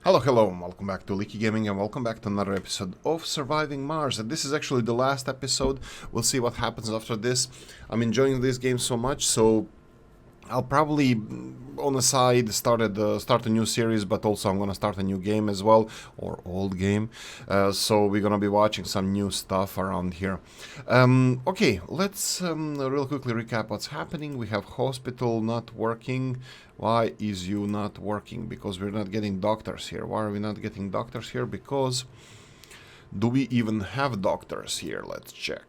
Hello, hello, and welcome back to Oolykee Gaming, and welcome back to another episode of Surviving Mars. And this is actually the last episode. We'll see what happens after this. I'm enjoying this game so much, so I'll probably, on the side, start a new series, but also I'm gonna start a new game as well, or old game. So we're gonna be watching some new stuff around here. Okay, let's real quickly recap what's happening. We have hospital not working. Why is you not working? Because we're not getting doctors here. Why are we not getting doctors here? Because do we even have doctors here? Let's check.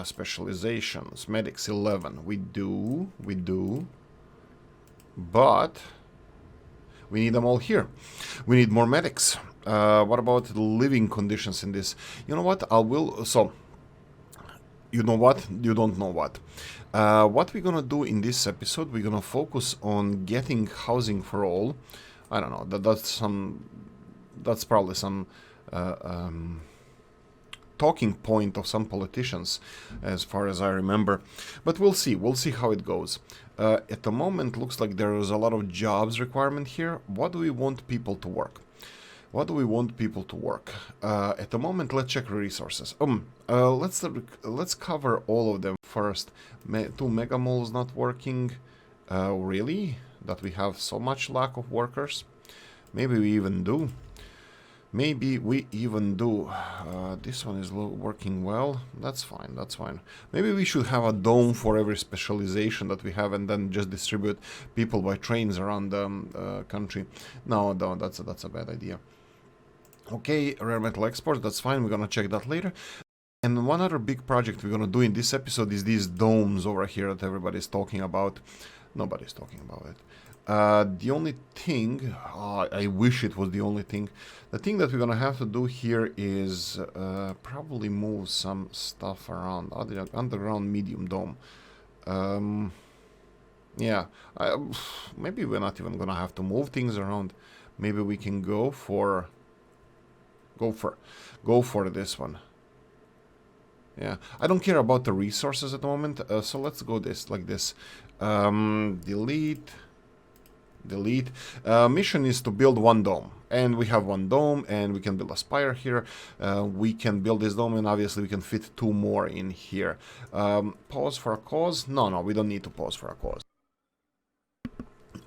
Specializations, medics 11. We do. But we need them all here. We need more medics. What about living conditions in this? You know what? You know what? You don't know what. What we're gonna do in this episode, we're gonna focus on getting housing for all. I don't know. That's probably some talking point of some politicians, as far as I remember. But we'll see. We'll see how it goes. At the moment, looks like there is a lot of jobs requirement here. What do we want people to work? What do we want people to work? At the moment, let's check resources. Let's cover all of them first. Two mega malls not working. Really? That we have so much lack of workers? Maybe we even do. This one is working well. That's fine. That's fine. Maybe we should have a dome for every specialization that we have, and then just distribute people by trains around the country. No, that's a bad idea. Okay, rare metal exports. That's fine. We're gonna check that later. And one other big project we're gonna do in this episode is these domes over here that everybody's talking about. Nobody's talking about it. The only thing, I wish it was the only thing. The thing that we're gonna have to do here is probably move some stuff around. Underground medium dome. Yeah, maybe we're not even gonna have to move things around. Maybe we can go for this one. Yeah, I don't care about the resources at the moment, so let's go like this. Delete. Mission is to build one dome, and we have one dome, and we can build a spire here. We can build this dome, and obviously we can fit two more in here. Pause for a cause? No, we don't need to pause for a cause.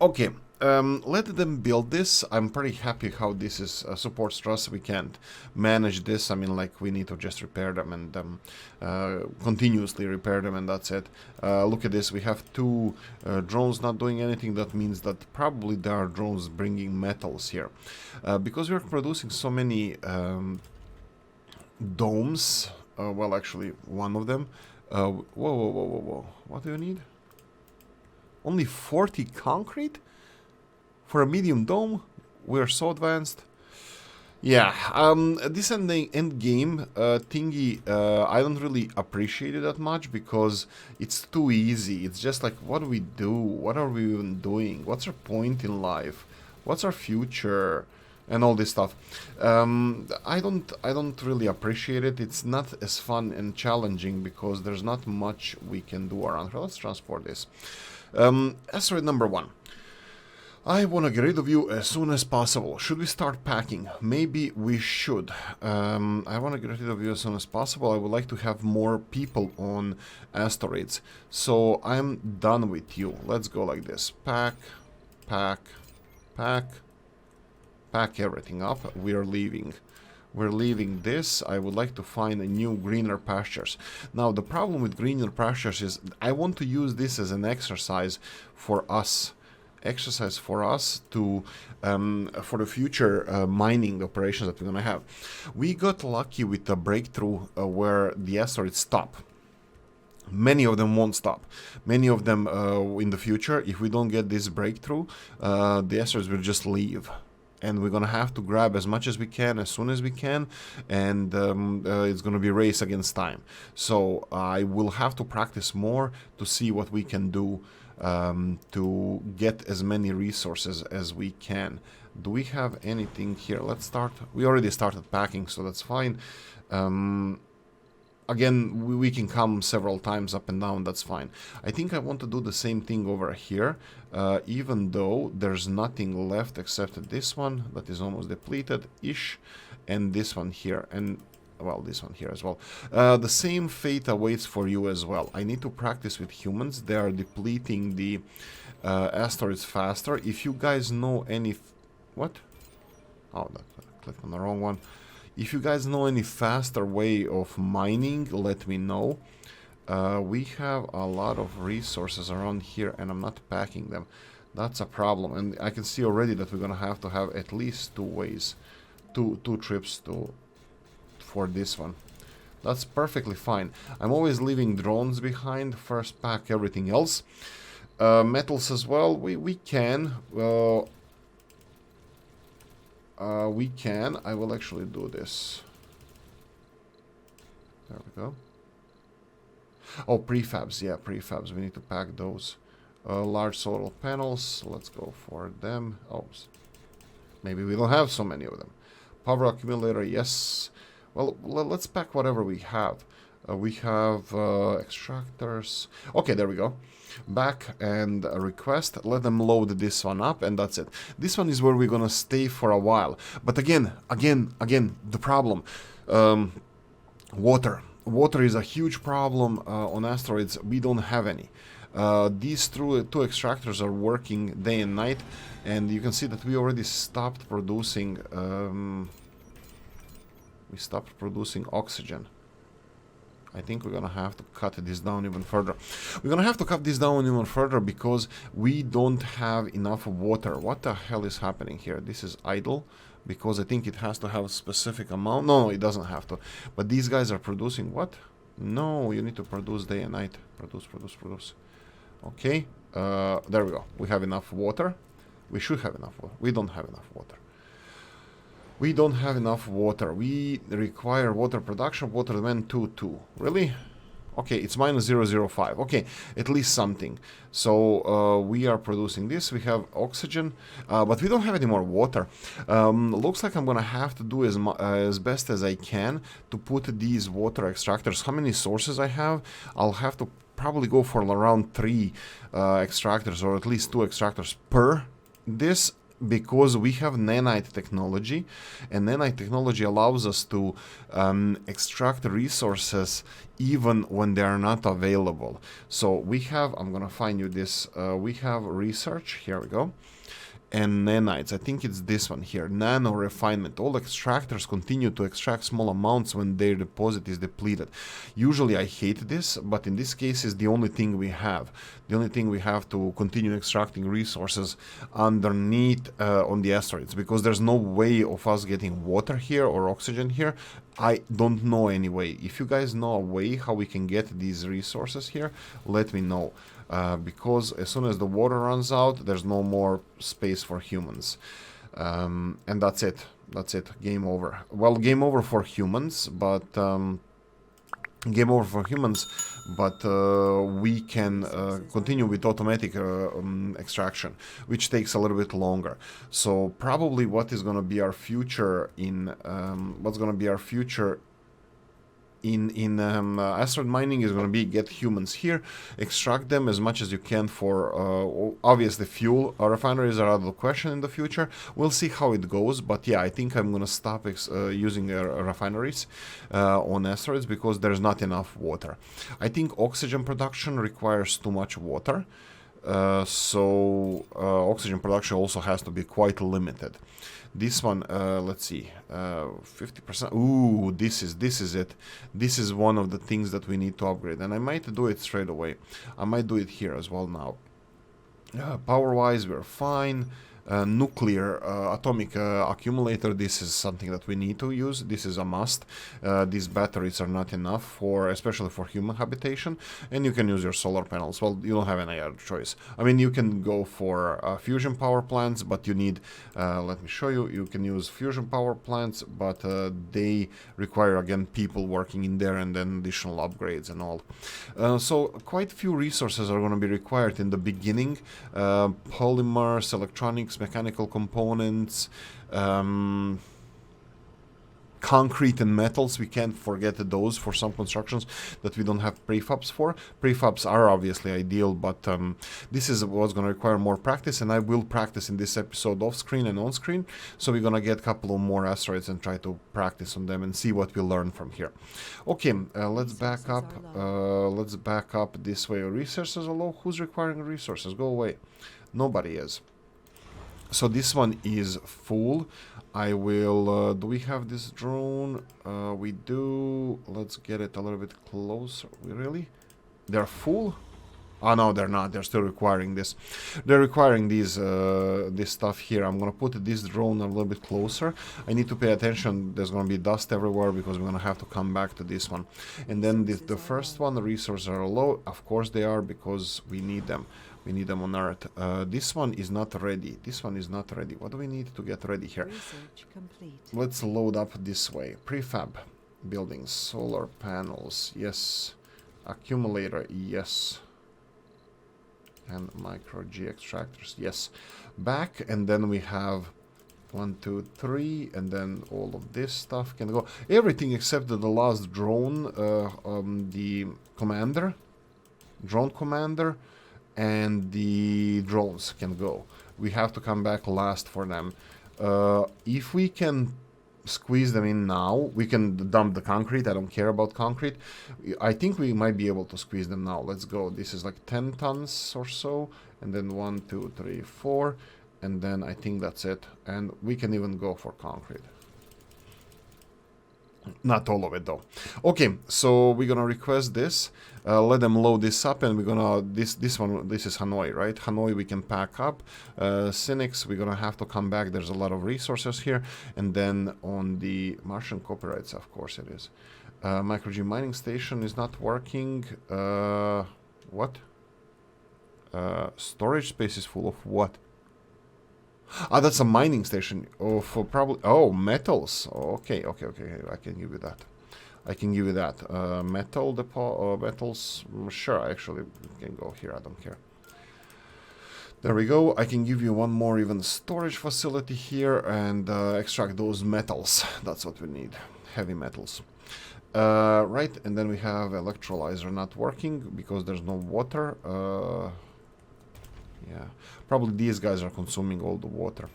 Okay, let them build this. I'm pretty happy how this is supports trust. We can't manage this. I mean, like, we need to just repair them and continuously repair them, and that's it. Look at this. We have two drones not doing anything. That means that probably there are drones bringing metals here. Because we're producing so many domes, well, actually, one of them. Whoa. What do you need? Only 40 concrete? For a medium dome? We're so advanced. Yeah, this end game thingy, I don't really appreciate it that much because it's too easy. It's just like, what do we do? What are we even doing? What's our point in life? What's our future? And all this stuff. I don't really appreciate it. It's not as fun and challenging because there's not much we can do around here. Let's transport this. Asteroid number 1. I want to get rid of you as soon as possible. Should we start packing? Maybe we should. I want to get rid of you as soon as possible. I would like to have more people on asteroids. So I'm done with you. Let's go like this. Pack everything up. We're leaving this. I would like to find a new greener pastures. Now, the problem with greener pastures is I want to use this as an exercise for us. To for the future mining operations that we're gonna have. We got lucky with the breakthrough where the asteroids stop. Many of them won't stop. Many of them in the future, if we don't get this breakthrough, the asteroids will just leave. And we're gonna have to grab as much as we can, as soon as we can, and it's gonna be a race against time. So I will have to practice more to see what we can do to get as many resources as we can. Do we have anything here? Let's start. We already started packing, so that's fine. again, we can come several times up and down, that's fine. I think I want to do the same thing over here, even though there's nothing left except this one that is almost depleted-ish, and this one here, and, well, this one here as well. The same fate awaits for you as well. I need to practice with humans. They are depleting the asteroids faster. If you guys know any... What? Oh, that clicked on the wrong one. If you guys know any faster way of mining, let me know. We have a lot of resources around here and I'm not packing them. That's a problem. And I can see already that we're going to have at least two ways. Two trips for this one. That's perfectly fine. I'm always leaving drones behind. First pack everything else. Metals as well. We can. We can. I will actually do this. There we go. Oh, prefabs. Yeah, prefabs. We need to pack those. Large solar panels. Let's go for them. Oh, maybe we don't have so many of them. Power accumulator. Yes. Well, let's pack whatever we have. We have extractors. Okay, there we go. Back and request. Let them load this one up, and that's it. This one is where we're gonna stay for a while. But again, the problem. Water. Water is a huge problem on asteroids. We don't have any. These two extractors are working day and night, and you can see that we already stopped producing. We stopped producing oxygen. I think we're gonna have to cut this down even further. We're gonna have to cut this down even further because we don't have enough water. What the hell is happening here? This is idle because I think it has to have a specific amount. No, it doesn't have to. But these guys are producing what? No, you need to produce day and night. Produce. Okay, there we go. We have enough water. We should have enough water. We don't have enough water. We don't have enough water. We require water production. Water demand 2. Really? Okay, it's minus 0.05. Okay, at least something. So we are producing this. We have oxygen, but we don't have any more water. Looks like I'm gonna have to do as best as I can to put these water extractors. How many sources I have? I'll have to probably go for around 3 extractors, or at least 2 extractors per this. Because we have nanite technology, and nanite technology allows us to extract resources even when they are not available. So we have, I'm gonna find you this, we have research, here we go, and nanites. I think it's this one here, nano refinement. All extractors continue to extract small amounts when their deposit is depleted. Usually I hate this, but in this case is the only thing we have. The only thing we have to continue extracting resources underneath on the asteroids, because there's no way of us getting water here or oxygen here. I don't know any way. If you guys know a way how we can get these resources here, let me know. Because as soon as the water runs out, there's no more space for humans. And that's it. That's it. Game over. Well, game over for humans, but... we can continue with automatic extraction, which takes a little bit longer. So probably what is going to be our future in... what's going to be our future in asteroid mining is going to be get humans here, extract them as much as you can for obviously fuel. Refineries are out of the question in the future. We'll see how it goes, but yeah, I think I'm going to stop using refineries on asteroids because there's not enough water. I think oxygen production requires too much water, so oxygen production also has to be quite limited. This one, let's see, 50%. Ooh, this is it. This is one of the things that we need to upgrade, and I might do it straight away. I might do it here as well now. Power-wise, we're fine. Nuclear atomic accumulator, this is something that we need to use. This is a must. These batteries are not enough for, especially for human habitation, and you can use your solar panels. Well, you don't have any other choice. I mean, you can go for fusion power plants, but you need, let me show you, you can use fusion power plants, but they require, again, people working in there and then additional upgrades and all. So quite few resources are going to be required in the beginning. Polymers, electronics, mechanical components, concrete and metals, we can't forget those for some constructions that we don't have prefabs for. Prefabs are obviously ideal, but this is what's going to require more practice, and I will practice in this episode off screen and on screen. So we're going to get a couple of more asteroids and try to practice on them and see what we learn from here. Okay, let's back up. Let's back up this way. Resources are low. Who's requiring resources? Go away. Nobody is. So this one is full. I will, do we have this drone? We do. Let's get it a little bit closer. Really? They're full? Oh, no, they're not. They're still requiring this. They're requiring these, this stuff here. I'm going to put this drone a little bit closer. I need to pay attention. There's going to be dust everywhere because we're going to have to come back to this one. And then the first one, the resources are low. Of course they are, because we need them. We need them on Earth. This one is not ready. This one is not ready. What do we need to get ready here? Research complete. Let's load up this way. Prefab buildings, solar panels, yes. Accumulator, yes. And micro G extractors, yes. Back, and then we have 1, 2, 3, and then all of this stuff can go. Everything except the last drone, the commander, drone commander, and the drones can go. We have to come back last for them. If we can squeeze them in now, we can dump the concrete. I don't care about concrete. I think we might be able to squeeze them now. Let's go. This is like 10 tons or so, and then 1, 2, 3, 4, and then I think that's it. And we can even go for concrete. Not all of it though. Okay, so we're gonna request this. Let them load this up, and we're gonna this one. This is Hanoi, right? Hanoi we can pack up. Cynics, we're gonna have to come back. There's a lot of resources here, and then on the Martian copyrights, of course it is. Micro G mining station is not working. What? Storage space is full of what? Ah, that's a mining station. Oh, for probably... Oh, metals. Oh, okay. I can give you that. I can give you that. Metal depot... metals... Sure, I actually can go here. I don't care. There we go. I can give you one more even storage facility here and extract those metals. That's what we need. Heavy metals. Right, and then we have electrolyzer not working because there's no water. Yeah, probably these guys are consuming all the water.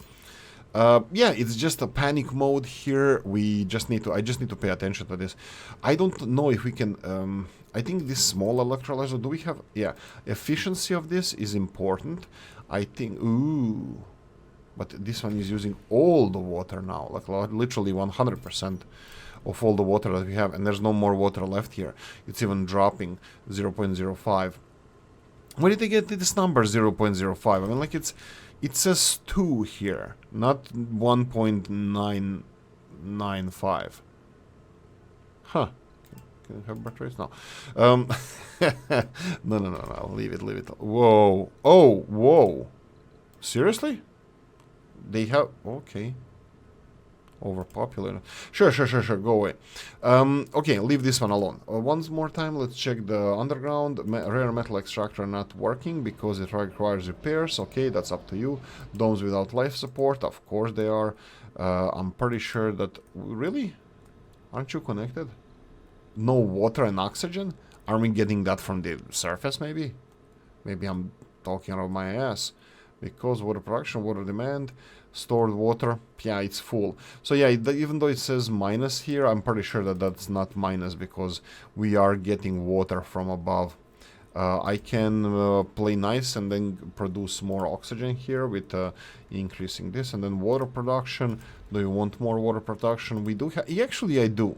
Yeah, it's just a panic mode here. We just need to, I just need to pay attention to this. I don't know if we can, I think this small electrolyzer, do we have, yeah, efficiency of this is important. I think, ooh, but this one is using all the water now, like literally 100% of all the water that we have, and there's no more water left here. It's even dropping 0.05. Where did they get this number 0.05? I mean, like it says 2 here, not 1.995. Huh. Can I have birth rates? No. No. Leave it. Whoa. Oh, whoa. Seriously? They have... Okay. Overpopulated. Sure. Go away. Okay, leave this one alone. Once more time, let's check the underground. Rare metal extractor not working because it requires repairs. Okay, that's up to you. Domes without life support. Of course they are. I'm pretty sure that... Really? Aren't you connected? No water and oxygen? Are we getting that from the surface, maybe? Maybe I'm talking out of my ass. Because water production, water demand... Stored water, yeah, it's full. So yeah, even though it says minus here, I'm pretty sure that that's not minus because we are getting water from above. I can play nice and then produce more oxygen here with increasing this. And then water production. Do you want more water production? We do have... Actually, I do.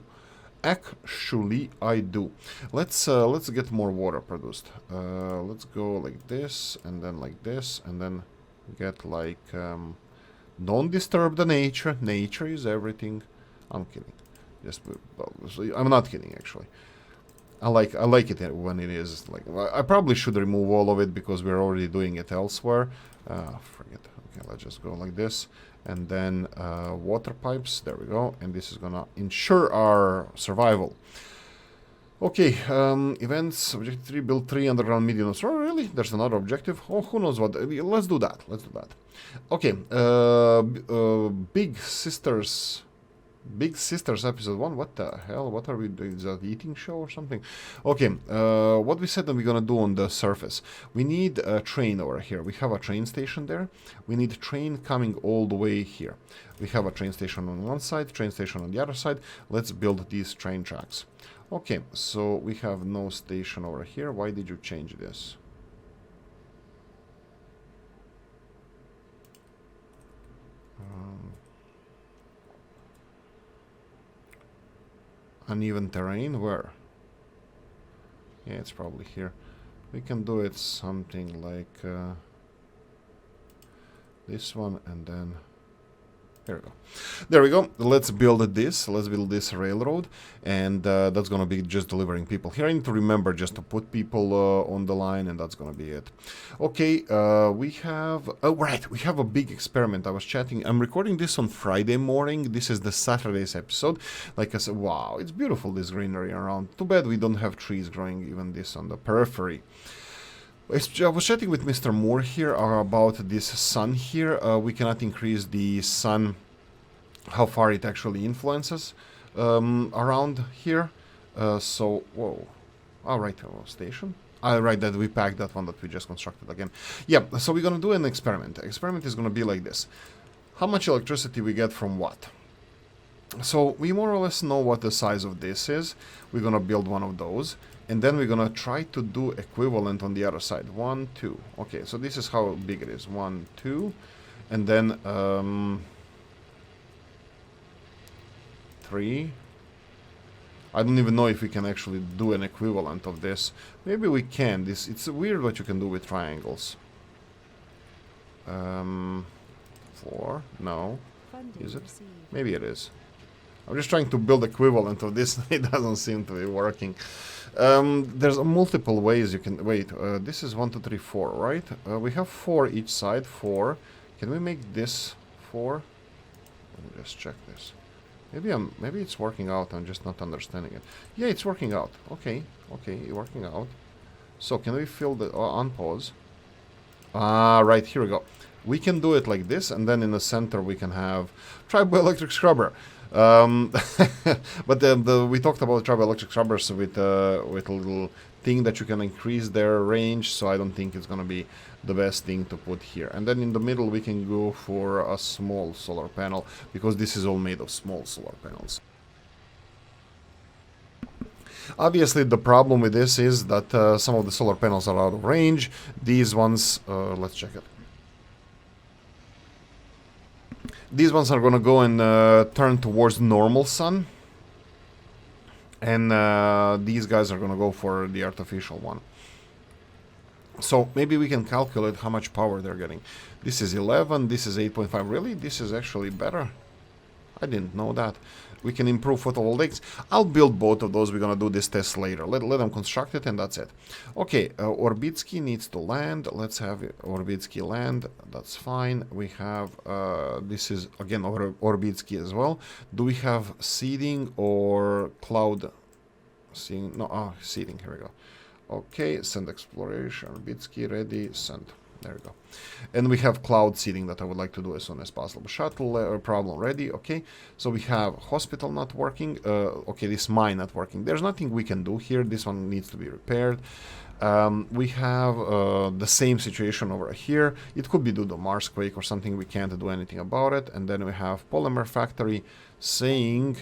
Actually, I do. Let's get more water produced. Let's go like this, and then like this, and then get like... Don't disturb the nature. Nature is everything. I'm kidding. Just, I'm not kidding actually. I like it when it is like. I probably should remove all of it because we're already doing it elsewhere. Forget. Okay, let's just go like this, and then water pipes. There we go. And this is gonna ensure our survival. Okay, events, objective 3, build 3 underground medium. Oh, really? There's another objective? Oh, who knows what? Let's do that. Okay, Big Sisters Big Sisters episode 1. What the hell? What are we doing? Is that eating show or something? Okay, what we said that we're gonna do on the surface. We need a train over here. We have a train station there. We need a train coming all the way here. We have a train station on one side, train station on the other side. Let's build these train tracks. Okay, so we have no station over here. Why did you change this? Uneven terrain, where? Yeah, it's probably here. We can do it something like this one, and then here we go. There we go. Let's build this. Let's build this railroad, and that's gonna be just delivering people. Here I need to remember just to put people on the line, and that's gonna be it. Okay, we have... Oh, right, we have a big experiment. I was chatting. I'm recording this on Friday morning. This is the Saturday's episode. Like I said, wow, it's beautiful, this greenery around. Too bad we don't have trees growing even this on the periphery. I was chatting with Mr. Moore here about this sun here. We cannot increase the sun, how far it actually influences around here. So, whoa. Alright, station. Right, that we packed that one that we just constructed again. Yeah, so we're gonna do an experiment. The experiment is gonna be like this. How much electricity we get from what? So we more or less know what the size of this is. We're gonna build one of those. And then we're gonna try to do equivalent on the other side. 1, 2. Okay, so this is how big it is. 1, 2. And then 3. I don't even know if we can actually do an equivalent of this. Maybe we can. It's weird what you can do with triangles. 4. No. Is it? Maybe it is. I'm just trying to build equivalent of this. It doesn't seem to be working. There's multiple ways you can... Wait, this is 1, 2, 3, 4, right? We have 4 each side. 4. Can we make this 4? Let me just check this. Maybe it's working out. I'm just not understanding it. Yeah, it's working out. Okay, working out. So can we fill the... unpause. Right, here we go. We can do it like this, and then in the center we can have triboelectric scrubber. But we talked about triboelectric scrubbers with a little thing that you can increase their range, so I don't think it's gonna be the best thing to put here. And then in the middle we can go for a small solar panel, because this is all made of small solar panels. Obviously, the problem with this is that some of the solar panels are out of range. These ones, let's check it. These ones are gonna go and turn towards normal sun. And these guys are gonna go for the artificial one. So maybe we can calculate how much power they're getting. This is 11, this is 8.5. Really? This is actually better? I didn't know that. We can improve photovoltaics. I'll build both of those. We're gonna do this test later. Let them construct it, and that's it. Okay, Orbitsky needs to land. Let's have Orbitsky land. That's fine. We have, this is, again, Orbitsky as well. Do we have seeding or cloud? Seeding? No, seeding. Here we go. Okay, send exploration. Orbitsky, ready, send. There we go. And we have cloud seeding that I would like to do as soon as possible. Shuttle problem ready. Okay. So we have hospital not working. Okay, this mine not working. There's nothing we can do here. This one needs to be repaired. We have the same situation over here. It could be due to Marsquake or something. We can't do anything about it. And then we have polymer factory saying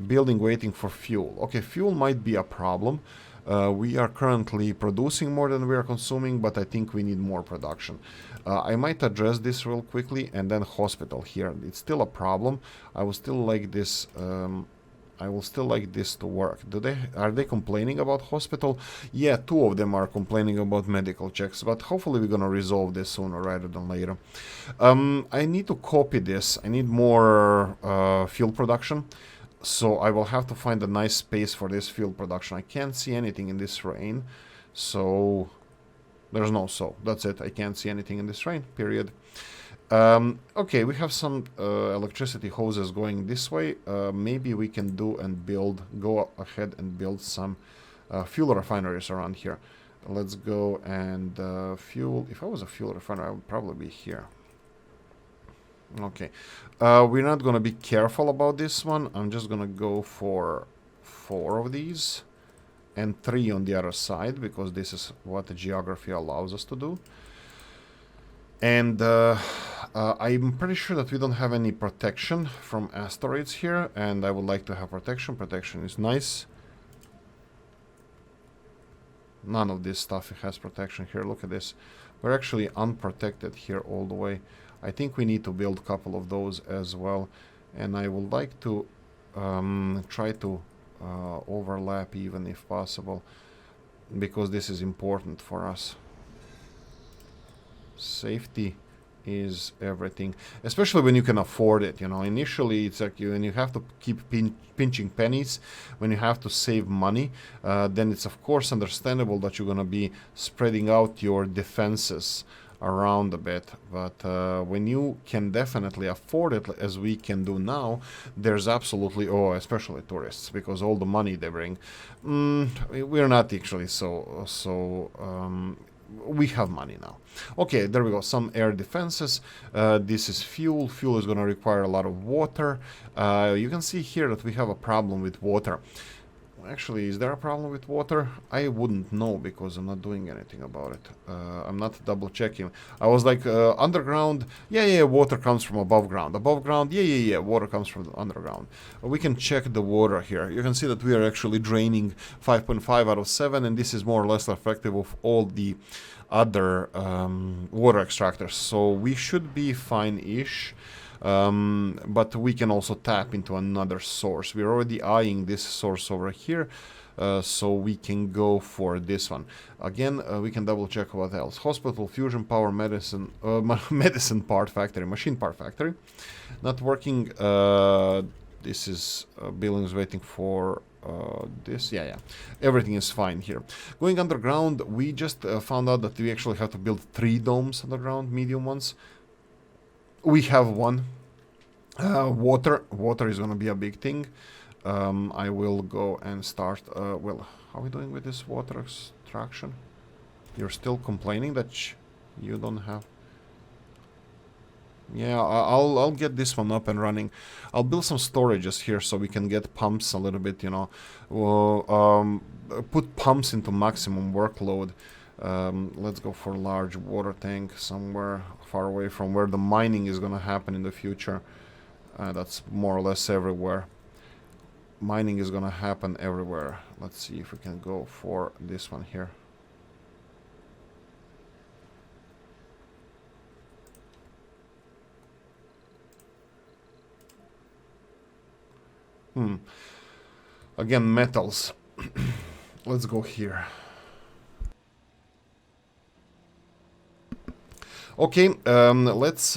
building waiting for fuel. Okay, fuel might be a problem. We are currently producing more than we are consuming, but I think we need more production. I might address this real quickly, and then hospital here. It's still a problem. I will still like this. I will still like this to work. Are they complaining about hospital? Yeah, 2 of them are complaining about medical checks, but hopefully we're gonna resolve this sooner rather than later. I need to copy this. I need more fuel production. So I will have to find a nice space for this fuel production. I can't see anything in this rain. So there's no so. That's it. I can't see anything in this rain, period. Okay, we have some electricity hoses going this way. Maybe we can go ahead and build some fuel refineries around here. Let's go and fuel. If I was a fuel refiner, I would probably be here. Okay. We're not gonna be careful about this one. I'm just gonna go for 4 of these and 3 on the other side, because this is what the geography allows us to do. And I'm pretty sure that we don't have any protection from asteroids here, and I would like to have protection. Protection is nice. None of this stuff has protection here. Look at this. We're actually unprotected here all the way. I think we need to build a couple of those as well. And I would like to try to overlap even if possible, because this is important for us. Safety is everything, especially when you can afford it. You know, initially it's like when you have to keep pinching pennies, when you have to save money, then it's of course understandable that you're gonna be spreading out your defenses around a bit. But when you can definitely afford it, as we can do now, there's absolutely, especially tourists, because all the money they bring, we're not actually we have money now. Okay, there we go. Some air defenses. This is fuel. Fuel is going to require a lot of water. You can see here that we have a problem with water. Actually, is there a problem with water? I wouldn't know, because I'm not doing anything about it. I'm not double checking. I was like, underground, yeah, water comes from above ground. Above ground, yeah, water comes from the underground. We can check the water here. You can see that we are actually draining 5.5 out of 7, and this is more or less reflective of all the other water extractors. So we should be fine-ish. But we can also tap into another source. We're already eyeing this source over here, so we can go for this one. Again, we can double check what else. Hospital, fusion power, medicine, medicine part factory, machine part factory. Not working. This is Billings waiting for this. Yeah. Everything is fine here. Going underground, we just found out that we actually have to build 3 domes underground, medium ones. We have one. Water is going to be a big thing. I will go and start. Well, how are we doing with this water extraction? You're still complaining that you don't have. Yeah, I'll get this one up and running. I'll build some storages here so we can get pumps a little bit. You know, put pumps into maximum workload. Let's go for a large water tank somewhere far away from where the mining is going to happen in the future. That's more or less everywhere. Mining is going to happen everywhere. Let's see if we can go for this one here. Again, metals. Let's go here. Okay, let's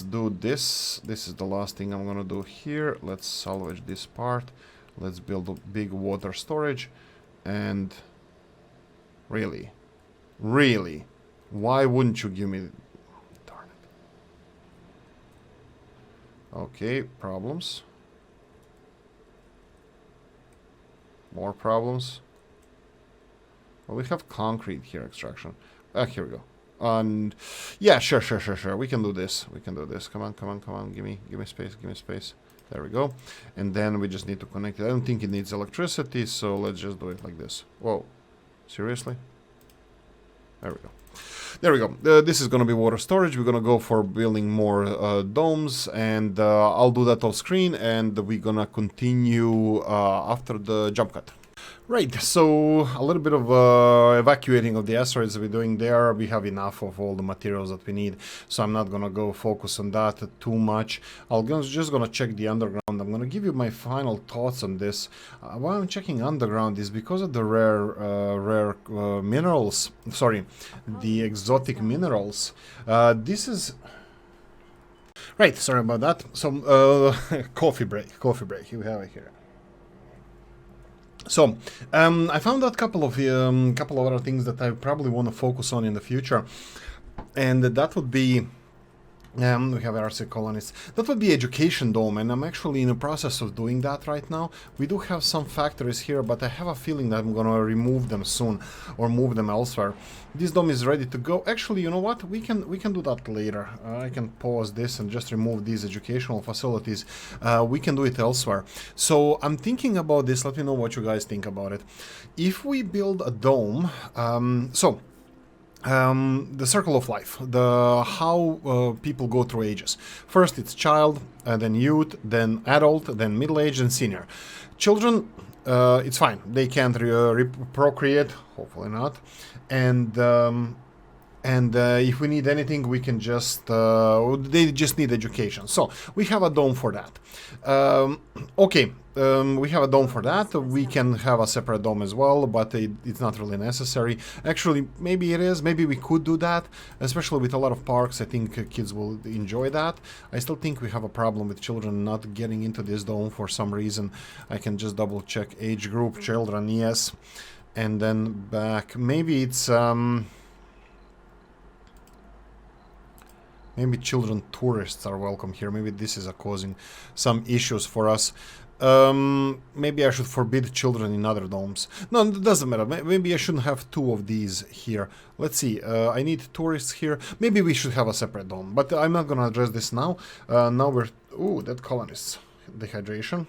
do this. This is the last thing I'm gonna do here. Let's salvage this part. Let's build a big water storage. And really, why wouldn't you give me? Darn it. Okay, problems. More problems. Well, we have concrete here, extraction. Here we go. And yeah, sure. We can do this. Come on. Give me space. There we go. And then we just need to connect it. I don't think it needs electricity, so let's just do it like this. Whoa. Seriously? There we go. This is going to be water storage. We're going to go for building more domes, and I'll do that off screen, and we're going to continue after the jump cut. Right, so a little bit of evacuating of the asteroids that we're doing there. We have enough of all the materials that we need, so I'm not gonna go focus on that too much. Just gonna check the underground. I'm gonna give you my final thoughts on this. Why I'm checking underground is because of the rare minerals. Sorry, the exotic minerals. This is. Right, sorry about that. So, coffee break. You have it here. So, I found out a couple of other things that I probably want to focus on in the future, and that would be We have RC colonists. That would be education dome, and I'm actually in the process of doing that right now. We do have some factories here, but I have a feeling that I'm gonna remove them soon or move them elsewhere. This dome is ready to go. Actually, you know what? We can do that later. I can pause this and just remove these educational facilities. We can do it elsewhere. So I'm thinking about this. Let me know what you guys think about it. If we build a dome, the circle of life, the how people go through ages. First it's child, then youth, then adult, then middle age, and senior. Children, it's fine, they can't procreate, hopefully not, and if we need anything, we can just they just need education. So we have a dome for that. Okay, we have a dome for that. We can have a separate dome as well, but it's not really necessary. Actually, maybe it is. Maybe we could do that, especially with a lot of parks. I think kids will enjoy that. I still think we have a problem with children not getting into this dome for some reason. I can just double check age group, children, yes, and then back. Maybe it's maybe children tourists are welcome here. Maybe this is causing some issues for us. Maybe I should forbid children in other domes. No, it doesn't matter. Maybe I shouldn't have two of these here. Let's see. I need tourists here. Maybe we should have a separate dome, but I'm not gonna address this now. Now we're... Ooh, that colonists. Dehydration.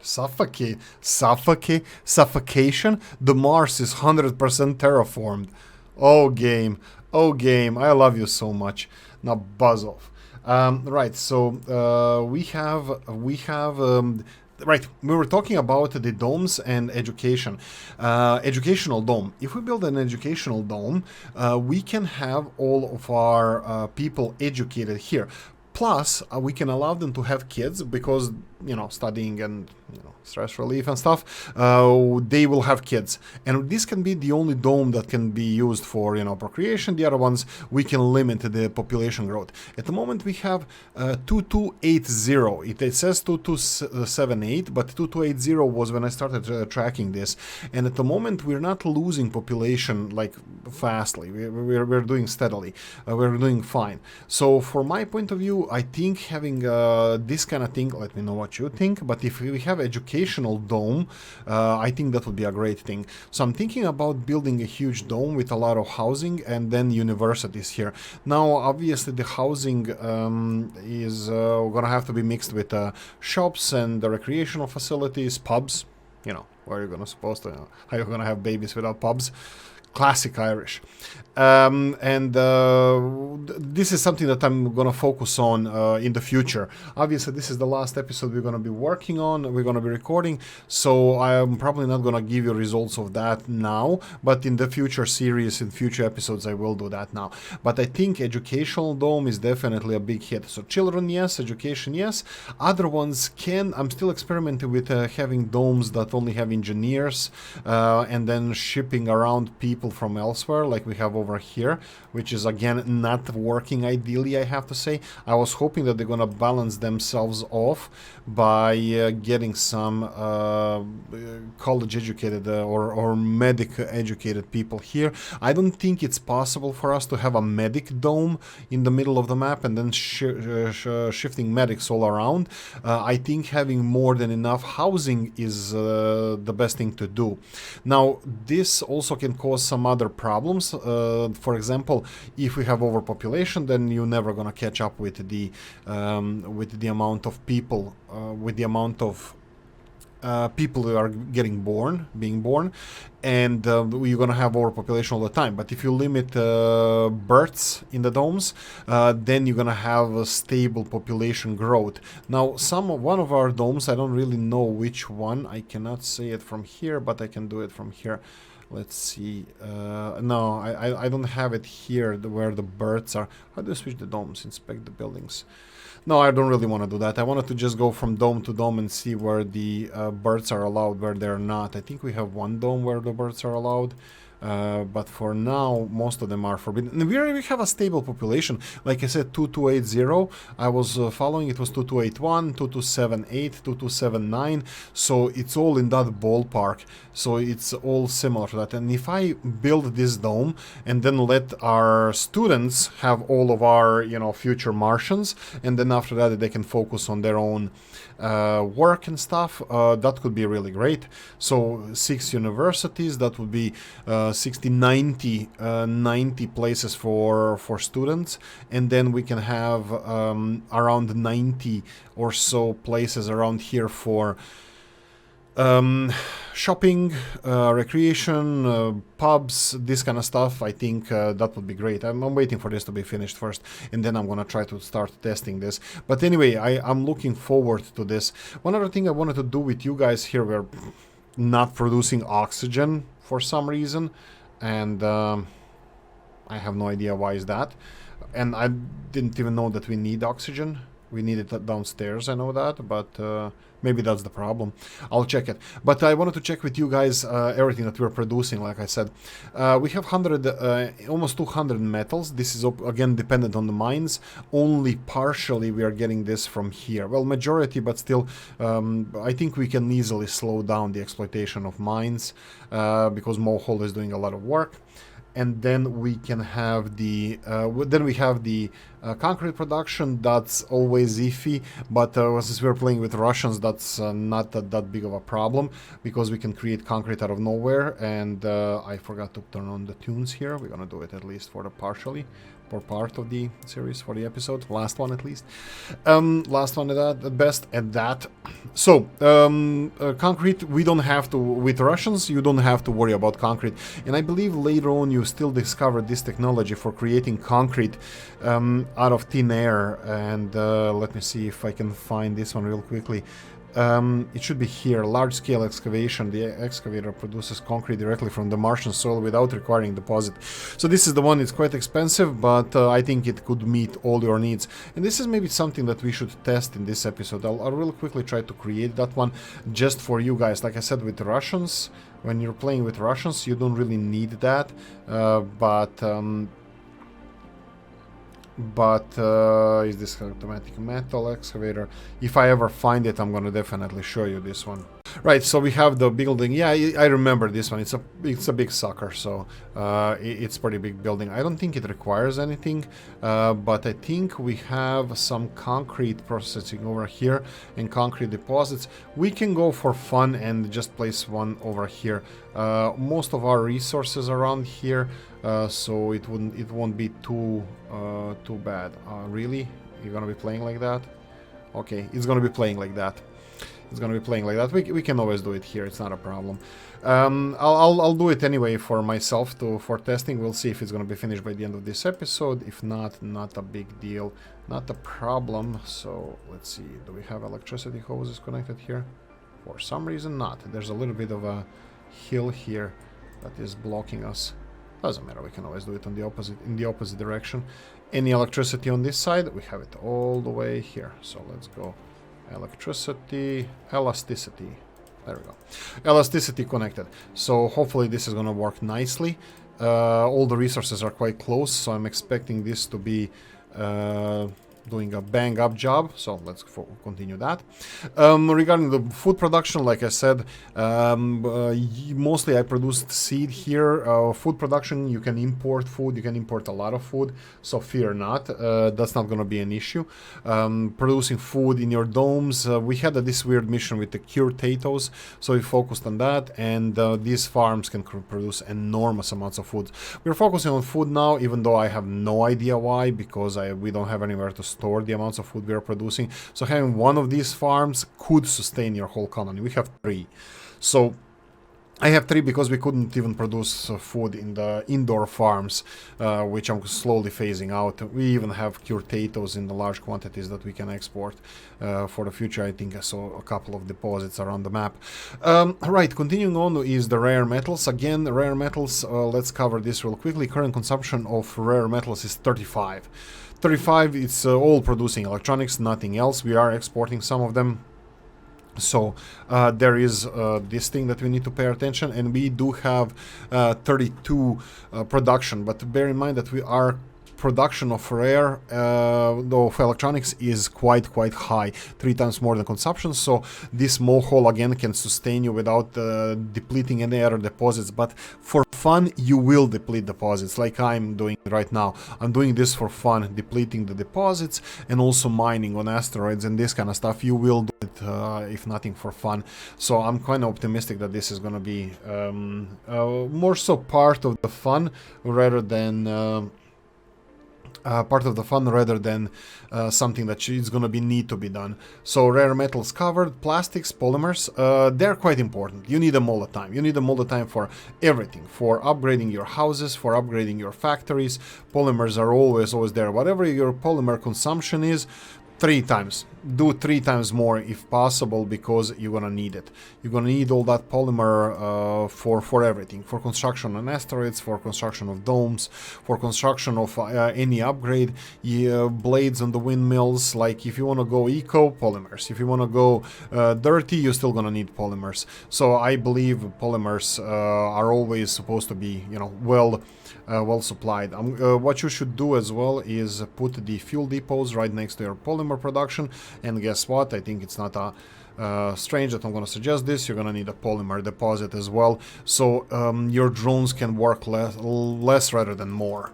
Suffocation. The Mars is 100% terraformed. Oh, game. Oh, game. I love you so much. Now buzz off. Right, so we have right, we were talking about the domes and education. Educational dome. If we build an educational dome, we can have all of our people educated here. Plus, we can allow them to have kids because, you know, studying and, you know, stress relief and stuff, they will have kids. And this can be the only dome that can be used for, you know, procreation. The other ones, we can limit the population growth. At the moment, we have 2280. It says 2278, but 2280 was when I started tracking this. And at the moment, we're not losing population, like, fastly. We're doing steadily. We're doing fine. So, from my point of view, I think having this kind of thing, let me know what you think, but if we have educational dome, I think that would be a great thing. So I'm thinking about building a huge dome with a lot of housing and then universities here. Now, obviously, the housing is gonna have to be mixed with shops and the recreational facilities, pubs. You know, where are you supposed to? How are you gonna have babies without pubs? Classic Irish. This is something that I'm gonna focus on in the future. Obviously, this is the last episode we're gonna be working on, we're gonna be recording, so I'm probably not gonna give you results of that now, but in the future series, in future episodes, I will do that now. But I think educational dome is definitely a big hit. So children, yes, education, yes. Other ones can, I'm still experimenting with having domes that only have engineers and then shipping around people from elsewhere, like we have over here, which is again not working ideally, I have to say. I was hoping that they're gonna balance themselves off by getting some college educated or medic educated people here. I don't think it's possible for us to have a medic dome in the middle of the map and then shifting medics all around. I think having more than enough housing is the best thing to do. Now, this also can cause some other problems. For example, if we have overpopulation, then you're never gonna catch up with the amount of people, with the amount of people who are being born, and you're gonna have overpopulation all the time. But if you limit births in the domes, then you're gonna have a stable population growth. Now, one of our domes, I don't really know which one. I cannot say it from here, but I can do it from here. Let's see. No, I don't have it here where the birds are. How do you switch the domes? Inspect the buildings. No, I don't really want to do that. I wanted to just go from dome to dome and see where the birds are allowed, where they're not. I think we have one dome where the birds are allowed. but for now, most of them are forbidden. And we already have a stable population. Like I said, 2280. I was following, it was 2281, 2278, 2279. So it's all in that ballpark. So it's all similar to that. And if I build this dome and then let our students have all of our, you know, future Martians, and then after that they can focus on their own work and stuff, that could be really great. So 6 universities, that would be 60, 90, 90 places for students, and then we can have around 90 or so places around here for shopping, recreation, pubs, this kind of stuff. I think that would be great. I'm waiting for this to be finished first, and then I'm gonna try to start testing this. But anyway, I'm looking forward to this. One other thing I wanted to do with you guys here, we're not producing oxygen for some reason, and I have no idea why is that. And I didn't even know that we need oxygen. We need it downstairs, I know that, but maybe that's the problem. I'll check it. But I wanted to check with you guys everything that we're producing, like I said. We have almost 200 metals. This is, again, dependent on the mines. Only partially we are getting this from here. Well, majority, but still, I think we can easily slow down the exploitation of mines because Mohole is doing a lot of work. And then we can have the concrete production. That's always iffy, but since we're playing with Russians, that's not that big of a problem, because we can create concrete out of nowhere. And I forgot to turn on the tunes here. We're gonna do it at least for the partially, for part of the series, for the episode, last one at least, last one at best at that. So concrete, we don't have to, with Russians you don't have to worry about concrete. And I believe later on you still discovered this technology for creating concrete out of thin air. And let me see if I can find this one real quickly. It should be here. Large-scale excavation. The excavator produces concrete directly from the Martian soil without requiring deposit. So this is the one. It's quite expensive, but I think it could meet all your needs. And this is maybe something that we should test in this episode. I'll really quickly try to create that one just for you guys. Like I said, with Russians, when you're playing with Russians, you don't really need that. But is this automatic metal excavator? If I ever find it, I'm gonna definitely show you this one. Right, so we have the building. Yeah, I remember this one. It's a big sucker, so it's pretty big building. I don't think it requires anything, but I think we have some concrete processing over here and concrete deposits. We can go for fun and just place one over here. Most of our resources around here, so it won't be too bad. Really, you're gonna be playing like that? Okay, it's gonna be playing like that. It's gonna be playing like that. We can always do it here. It's not a problem. I'll do it anyway for myself for testing. We'll see if it's gonna be finished by the end of this episode. If not, not a big deal, not a problem. So let's see. Do we have electricity hoses connected here? For some reason, not. There's a little bit of a hill here that is blocking us. Doesn't matter. We can always do it on the opposite direction. Any electricity on this side? We have it all the way here. So let's go. Electricity, elasticity. There we go. Elasticity connected. So hopefully this is gonna work nicely. All the resources are quite close, so I'm expecting this to be doing a bang up job. So let's continue that. Regarding the food production, like I said, mostly I produced seed here. Food production, you can import food, you can import a lot of food, so fear not, that's not gonna be an issue. Producing food in your domes, we had this weird mission with the cured potatoes, so we focused on that, and these farms can produce enormous amounts of food. We're focusing on food now, even though I have no idea why, because we don't have anywhere to store the amounts of food we are producing. So having one of these farms could sustain your whole colony. We have 3. So I have 3 because we couldn't even produce food in the indoor farms, which I'm slowly phasing out. We even have cured potatoes in the large quantities that we can export for the future. I think I saw a couple of deposits around the map. Right, continuing on is the rare metals. Again, rare metals, let's cover this real quickly. Current consumption of rare metals is 35. 35, it's all producing electronics, nothing else. We are exporting some of them. So there is this thing that we need to pay attention, and we do have 32 production, but bear in mind that we are production of rare though of electronics is quite high, 3 times more than consumption. So this mohole again can sustain you without depleting any other deposits, but for fun you will deplete deposits like I'm doing right now. I'm doing this for fun, depleting the deposits and also mining on asteroids and this kind of stuff. You will do it if nothing for fun. So I'm kind of optimistic that this is gonna be more so part of the fun rather than something that is going to be need to be done. So rare metals covered, plastics, polymers, they're quite important. You need them all the time. You need them all the time for everything, for upgrading your houses, for upgrading your factories. Polymers are always there. Whatever your polymer consumption is, 3 times. Do 3 times more if possible, because you're gonna need it. You're gonna need all that polymer for everything, for construction on asteroids, for construction of domes, for construction of any upgrade, blades on the windmills. Like if you want to go eco, polymers. If you want to go dirty, you're still gonna need polymers. So I believe polymers are always supposed to be, you know, well supplied. What you should do as well is put the fuel depots right next to your polymer production. And guess what? I think it's not strange that I'm going to suggest this. You're going to need a polymer deposit as well, so your drones can work less rather than more.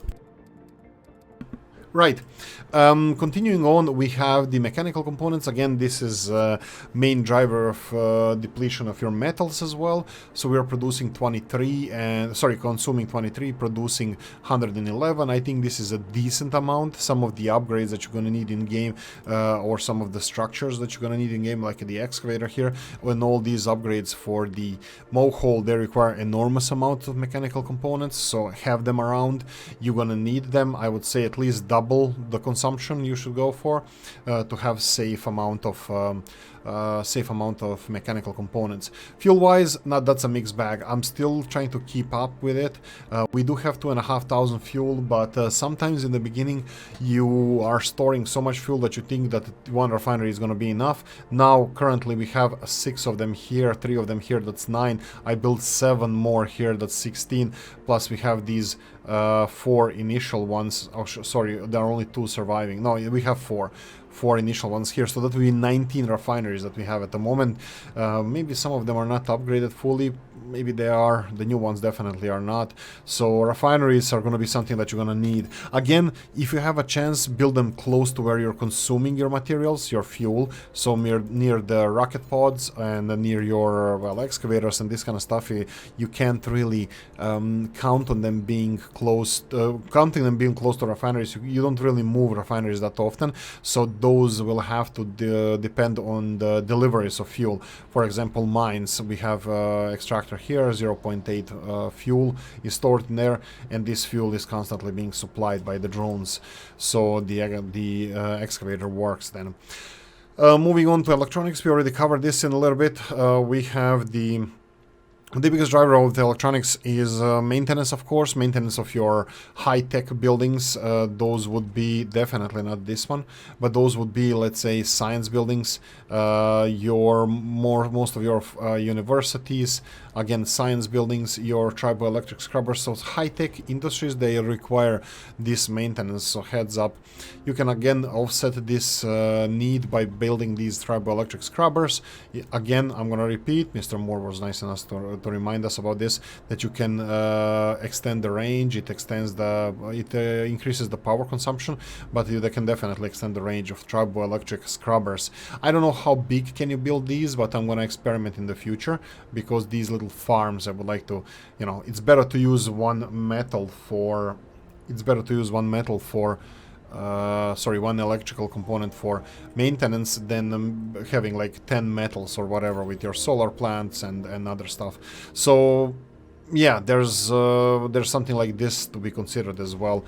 Right. Continuing on, we have the mechanical components. Again, this is main driver of depletion of your metals as well. So we are producing 23 and consuming 23, producing 111. I think this is a decent amount. Some of the upgrades that you're going to need in game, or some of the structures that you're going to need in game, like the excavator here, and all these upgrades for the mohole, they require enormous amount of mechanical components. So have them around. You're going to need them. I would say at least double the consumption you should go for to have safe amount of mechanical components. Fuel wise, that's a mixed bag. I'm still trying to keep up with it. We do have 2,500 fuel, but sometimes in the beginning you are storing so much fuel that you think that one refinery is going to be enough. Now currently we have 6 of them here, 3 of them here, that's 9. I built 7 more here, that's 16, plus we have these 4 initial ones. Oh, sorry, there are only 2 surviving. No, we have 4 initial ones here, so that will be 19 refineries that we have at the moment. Maybe some of them are not upgraded fully, maybe they are. The new ones definitely are not. So refineries are going to be something that you're going to need. Again, if you have a chance, build them close to where you're consuming your materials, your fuel, so near the rocket pods and near your, well, excavators and this kind of stuff. You can't really count on them being close, counting them being close to refineries. You don't really move refineries that often, so those will have to depend on the deliveries of fuel. For example, mines, we have extractor here, 0.8 fuel is stored in there, and this fuel is constantly being supplied by the drones, so the excavator works then. Moving on to electronics, we already covered this in a little bit. We have the biggest driver of the electronics is maintenance, of course, maintenance of your high-tech buildings. Those would be definitely not this one, but those would be, let's say, science buildings, most of your universities, again, science buildings, your triboelectric scrubbers. So high-tech industries, they require this maintenance, so heads up. You can again offset this need by building these triboelectric scrubbers. Again, I'm gonna repeat, Mr. Moore was nice enough to remind us about this, that you can extend the range. It increases the power consumption, but they can definitely extend the range of triboelectric scrubbers. I don't know how big can you build these, but I'm gonna experiment in the future, because these little farms, I would like to, you know, it's better to use one one electrical component for maintenance than having like 10 metals or whatever with your solar plants and other stuff. So Yeah, there's something like this to be considered as well.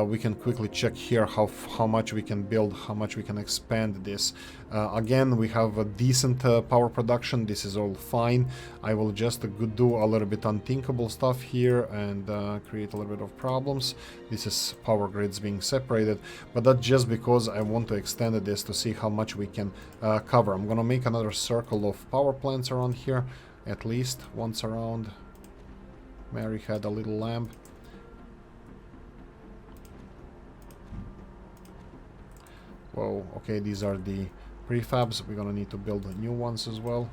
We can quickly check here how much we can build, how much we can expand this. Again, we have a decent power production. This is all fine. I will just do a little bit unthinkable stuff here and create a little bit of problems. This is power grids being separated, but that's just because I want to extend this to see how much we can cover. I'm gonna make another circle of power plants around here, at least once around. Mary had a little lamp. Whoa, okay, these are the prefabs. We're gonna need to build new ones as well.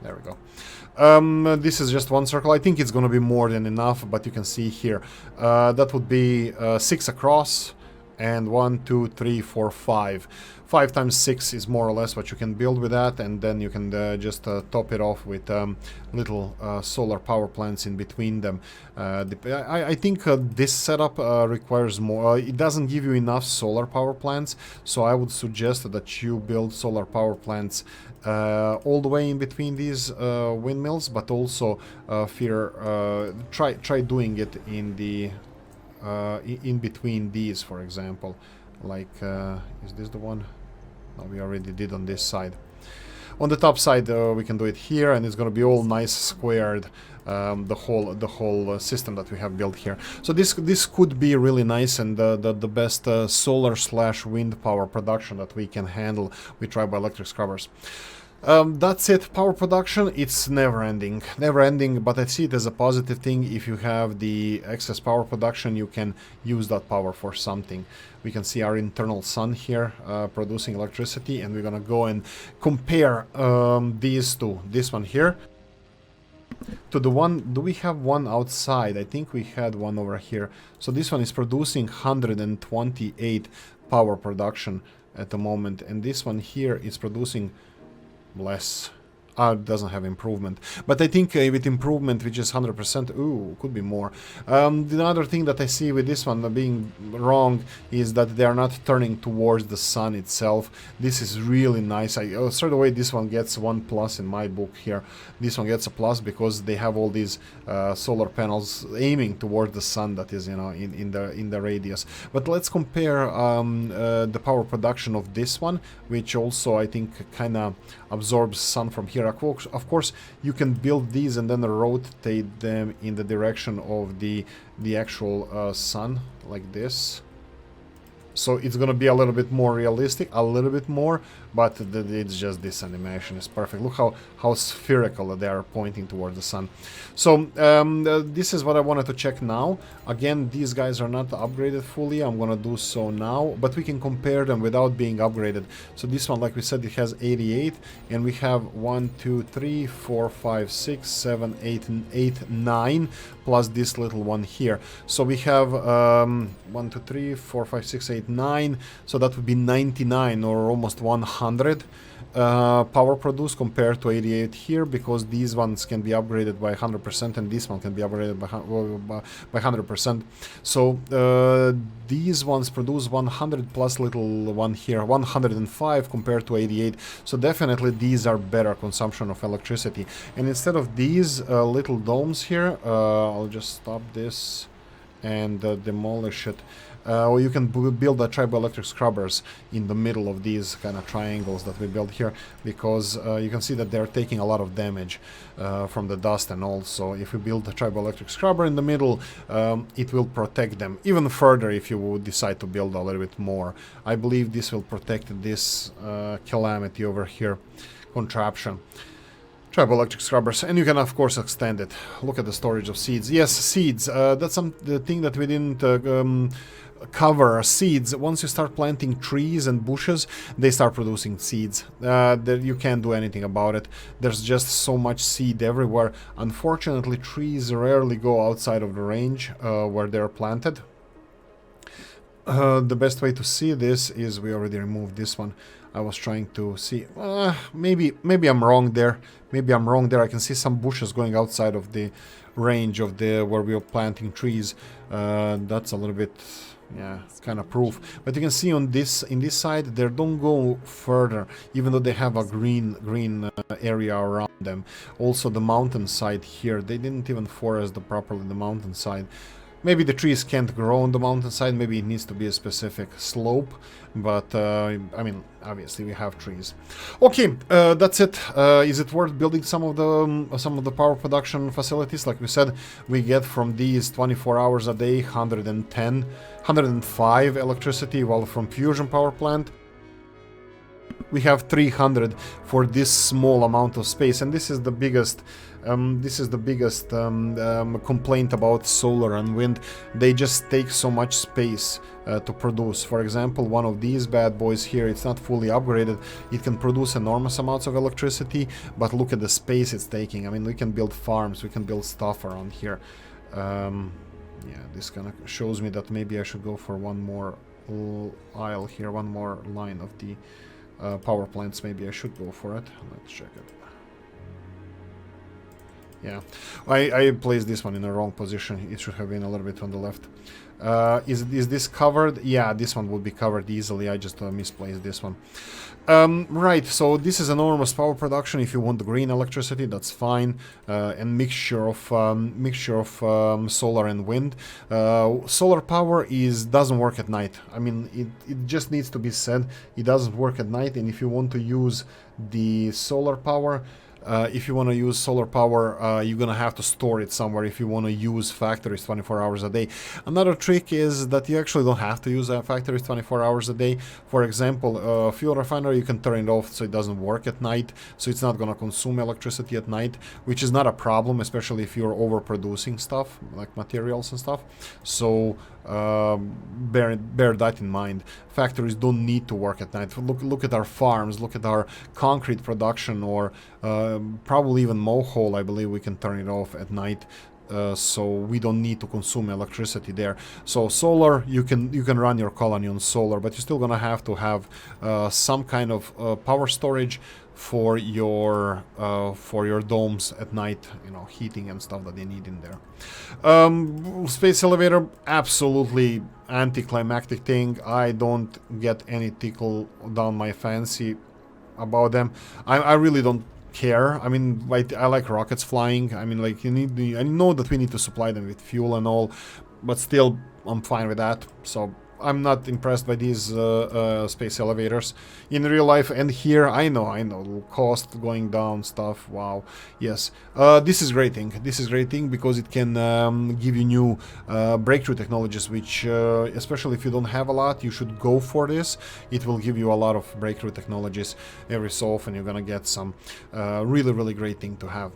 There we go. This is just one circle. I think it's gonna be more than enough, but you can see here. That would be 6 across, and 1, 2, 3, 4, 5. 5 times 6 is more or less what you can build with that, and then you can just top it off with little solar power plants in between them. I think this setup requires more. It doesn't give you enough solar power plants, so I would suggest that you build solar power plants all the way in between these windmills, but also try doing it in the in between these, for example. Like, is this the one? No, we already did on this side. On the top side, we can do it here, and it's going to be all nice squared. The whole system that we have built here. So this could be really nice, and the best solar/wind power production that we can handle with triboelectric scrubbers. That's it. Power production, it's never ending, but I see it as a positive thing. If you have the excess power production, you can use that power for something. We can see our internal sun here producing electricity, and we're gonna go and compare these two. This one here to the one. Do we have one outside? I think we had one over here. So this one is producing 128 power production at the moment, and this one here is producing less. It doesn't have improvement, but I think with improvement, which is 100%, ooh, could be more. The other thing that I see with this one being wrong is that they are not turning towards the sun itself. This is really nice. Straight away, this one gets 1+ in my book here. This one gets a plus because they have all these solar panels aiming toward the sun. That is, you know, in the radius. But let's compare the power production of this one, which also I think kind of absorbs sun from here. Of course, you can build these and then rotate them in the direction of the actual sun, like this. So it's gonna be a little bit more realistic, a little bit more, but it's just this animation is perfect. Look how spherical they are pointing toward the sun. So this is what I wanted to check now. Again, these guys are not upgraded fully. I'm gonna do so now, but we can compare them without being upgraded. So this one, like we said, it has 88, and we have 1, 2, 3, 4, 5, 6, 7, 8, 9, plus this little one here. So we have 1, 2, 3, 4, 5, 6, 8, 9. So that would be 99 or almost 100 power produced compared to 88 here, because these ones can be upgraded by 100% and this one can be upgraded by 100%. So these ones produce 100 plus little one here, 105 compared to 88. So definitely these are better consumption of electricity. And instead of these little domes here, I'll just stop this and demolish it. Or you can build the triboelectric scrubbers in the middle of these kind of triangles that we built here, because you can see that they're taking a lot of damage from the dust, and also if you build a triboelectric scrubber in the middle, it will protect them even further if you would decide to build a little bit more. I believe this will protect this calamity over here, contraption. Triboelectric scrubbers, and you can of course extend it. Look at the storage of seeds. Yes, seeds. That's the thing that we didn't cover. Seeds. Once you start planting trees and bushes, they start producing seeds. You can't do anything about it. There's just so much seed everywhere. Unfortunately, trees rarely go outside of the range where they're planted. The best way to see this is we already removed this one. I was trying to see, maybe I'm wrong there. Maybe I'm wrong there. I can see some bushes going outside of the range of where we are planting trees. That's a little bit, yeah, kind of proof. But you can see on this, in this side, they don't go further, even though they have a green area around them. Also, the mountain side here, they didn't even forest properly the mountain side. Maybe the trees can't grow on the mountainside, maybe it needs to be a specific slope, but I mean, obviously we have trees. Okay, that's it. Is it worth building some of the power production facilities? Like we said, we get from these 24 hours a day, 105 electricity, while from fusion power plant, we have 300 for this small amount of space, and this is the biggest complaint about solar and wind. They just take so much space to produce. For example, one of these bad boys here, it's not fully upgraded. It can produce enormous amounts of electricity, but look at the space it's taking. I mean, we can build farms, we can build stuff around here. Yeah, this kind of shows me that maybe I should go for one more aisle here, one more line of the power plants. Maybe I should go for it. Let's check it. Yeah, I placed this one in the wrong position. It should have been a little bit on the left. Is this covered? Yeah, this one would be covered easily. I just misplaced this one. Right, so this is enormous power production. If you want the green electricity, that's fine. And mixture of solar and wind. Solar power doesn't work at night. I mean, it just needs to be said. It doesn't work at night. And if you want to use the solar power, you're gonna have to store it somewhere if you want to use factories 24 hours a day. Another trick is that you actually don't have to use factories 24 hours a day. For example, fuel refinery, you can turn it off so it doesn't work at night, so it's not gonna consume electricity at night, which is not a problem, especially if you're overproducing stuff like materials and stuff. So bear that in mind. Factories don't need to work at night. Look at our farms, look at our concrete production, or probably even mohole. I believe we can turn it off at night, so we don't need to consume electricity there. So solar, you can run your colony on solar, but you're still gonna have to have some kind of power storage for your domes at night, you know, heating and stuff that they need in there. Space elevator, absolutely anticlimactic thing. I don't get any tickle down my fancy about them. I really don't care. I mean, I like rockets flying. I mean, like, I know that we need to supply them with fuel and all, but still, I'm fine with that. So I'm not impressed by these space elevators in real life. And here, I know, cost going down stuff. Wow, yes, this is great thing. This is great thing because it can give you new breakthrough technologies, which, especially if you don't have a lot, you should go for this. It will give you a lot of breakthrough technologies every so often. You're gonna get some really great thing to have.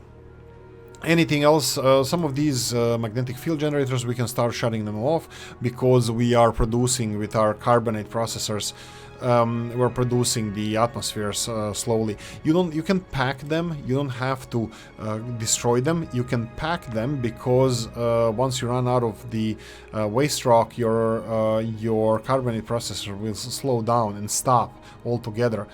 Anything else? Some of these magnetic field generators, we can start shutting them off because we are producing with our carbonate processors. We're producing the atmospheres slowly. You can pack them. You don't have to destroy them. You can pack them because once you run out of the waste rock, your carbonate processor will slow down and stop altogether.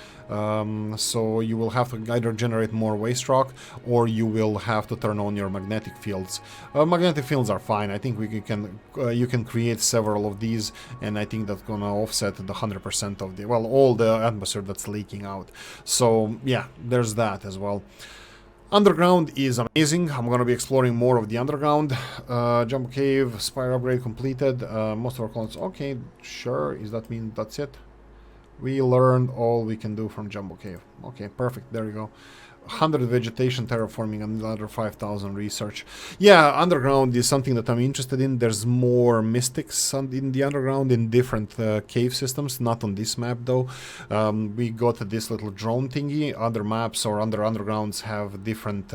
So you will have to either generate more waste rock, or you will have to turn on your magnetic fields. Magnetic fields are fine. I think you can create several of these, and I think that's gonna offset the 100% of all the atmosphere that's leaking out. So yeah, there's that as well. Underground is amazing. I'm going to be exploring more of the underground. Jumbo Cave, Spire upgrade completed. Most of our colonies. Okay, sure. Does that mean that's it? We learned all we can do from Jumbo Cave. Okay, perfect. There you go. 100 vegetation terraforming and another 5,000 research. Yeah, underground is something that I'm interested in. There's more mystics in the underground in different cave systems, not on this map though. We got this little drone thingy. Other maps or undergrounds have different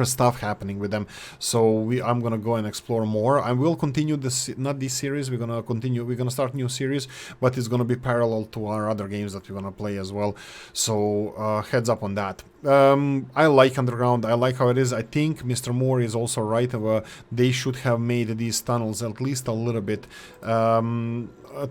stuff happening with them, so I'm gonna go and explore more. I will continue this, not this series, we're gonna start new series, but it's gonna be parallel to our other games that we're gonna play as well, so heads up on that. I like underground. I like how it is. I think Mr. Moore is also right. They should have made these tunnels at least a little bit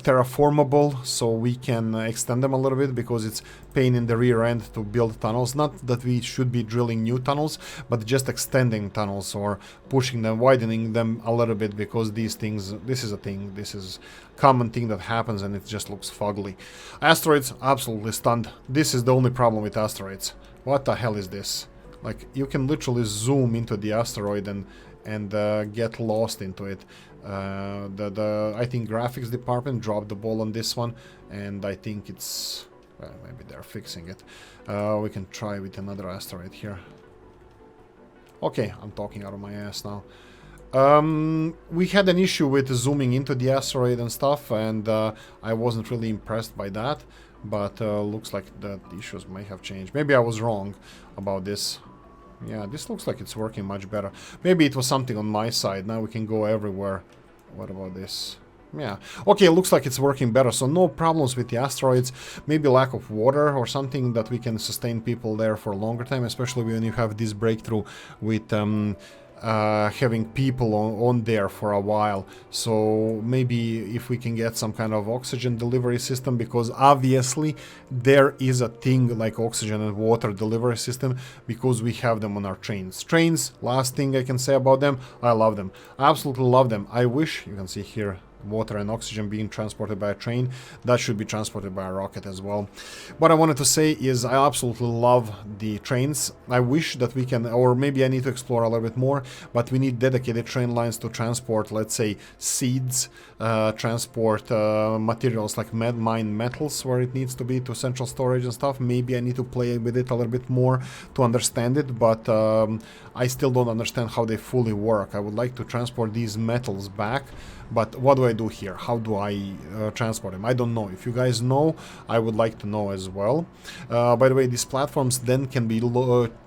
terraformable, so we can extend them a little bit, because it's pain in the rear end to build tunnels. Not that we should be drilling new tunnels, but just extending tunnels or pushing them, widening them a little bit, because these things, this is a thing, this is common thing that happens, and it just looks fugly. Asteroids, absolutely stunned. This is the only problem with asteroids. What the hell is this? Like, you can literally zoom into the asteroid and get lost into it. I think graphics department dropped the ball on this one, and I think it's, well, maybe they're fixing it. We can try with another asteroid here. Okay, I'm talking out of my ass now. We had an issue with zooming into the asteroid and stuff, and I wasn't really impressed by that, but looks like the issues may have changed. Maybe I was wrong about this. Yeah, this looks like it's working much better. Maybe it was something on my side. Now we can go everywhere. What about this? Yeah. Okay, it looks like it's working better. So no problems with the asteroids. Maybe lack of water or something that we can sustain people there for a longer time, especially when you have this breakthrough with having people on there for a while. So maybe if we can get some kind of oxygen delivery system, because obviously there is a thing like oxygen and water delivery system, because we have them on our trains. Trains, last thing I can say about them, I love them. I absolutely love them. I wish, you can see here, water and oxygen being transported by a train. That should be transported by a rocket as well. What I wanted to say is I absolutely love the trains. I wish that we can, or maybe I need to explore a little bit more, but we need dedicated train lines to transport, let's say, seeds, transport materials like mine metals where it needs to be to central storage and stuff. Maybe I need to play with it a little bit more to understand it, but I still don't understand how they fully work. I would like to transport these metals back, but what do I do here? How do I transport them? I don't know. If you guys know, I would like to know as well. By the way, these platforms then can be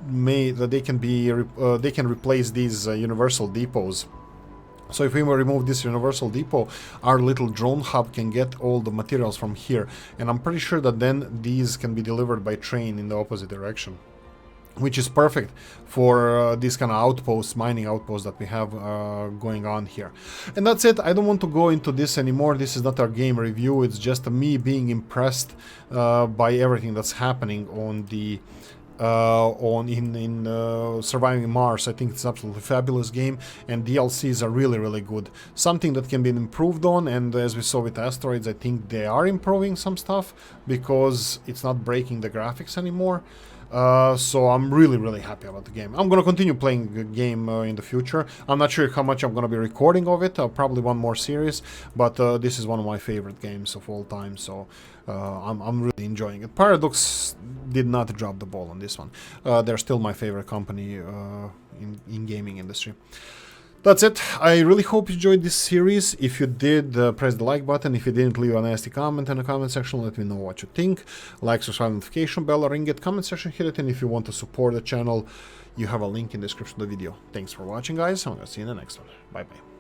made. They can replace these universal depots. So if we remove this universal depot, our little drone hub can get all the materials from here, and I'm pretty sure that then these can be delivered by train in the opposite direction, which is perfect for this kind of outposts, mining outposts that we have going on here. And that's it. I don't want to go into this anymore. This is not our game review. It's just me being impressed by everything that's happening on the Surviving Mars. I think it's an absolutely fabulous game, and DLCs are really, really good. Something that can be improved on, and as we saw with Asteroids, I think they are improving some stuff, because it's not breaking the graphics anymore. So I'm really, really happy about the game. I'm gonna continue playing the game in the future. I'm not sure how much I'm gonna be recording of it. Probably one more series, but this is one of my favorite games of all time, so I'm really enjoying it. Paradox did not drop the ball on this one. They're still my favorite company in gaming industry. That's it. I really hope you enjoyed this series. If you did, press the like button. If you didn't, leave a nasty comment in the comment section. Let me know what you think. Like, subscribe, notification bell, ring it, comment section, hit it. And if you want to support the channel, you have a link in the description of the video. Thanks for watching, guys. I'm going to see you in the next one. Bye-bye.